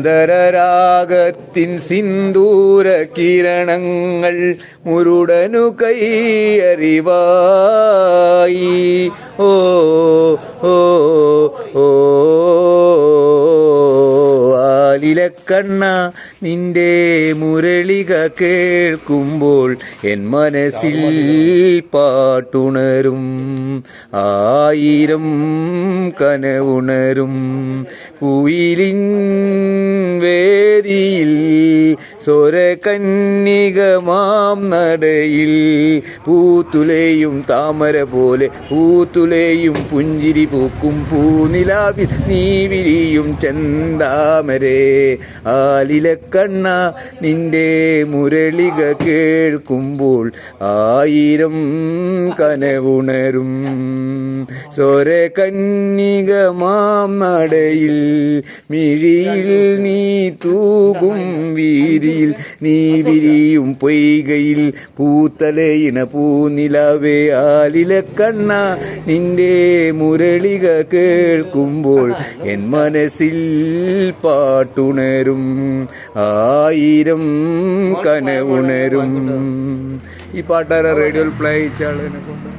സുന്ദരരാഗത്തിൻ സിന്ദൂര കിരണങ്ങൾ മുരുടനു കൈയറിവായി. ഓ ഓ ഓ ആലിലക്കണ്ണ നിന്റെ മുരളിക കേൾക്കുമ്പോൾ എൻ മനസ്സിൽ പാട്ടുണരും, ആയിരം കനവുണരും. കുയിലിൻ വേദിയിൽ സ്വരകന്യകമാം നടയിൽ പൂത്തുലയും താമര പോലെ പൂത്തുലയും പുഞ്ചിരി പൂക്കും പൂനിലാവിൽ നീ വിരിയും ചെന്താമരേ. ആലിലക്കണ്ണ നിന്റെ മുരളിക കേൾക്കുമ്പോൾ ആയിരം കനവുണരും. സ്വരകന്യകമാം നടയിൽ മിഴിയിൽ നീ തൂകും വീതിയിൽ നീ വിരിയും പൊയ്കയിൽ പൂത്തലയിന പൂനിലവേ. ആലിലക്കണ്ണ നിന്റെ മുരളിക കേൾക്കുമ്പോൾ എൻ മനസ്സിൽ പാട്ടുണരും, ആയിരം കനവുണരും. ഈ പാട്ടാര റേഡിയോയിൽ പ്ലേ ചെയ്യിച്ചാളെ കൊണ്ട്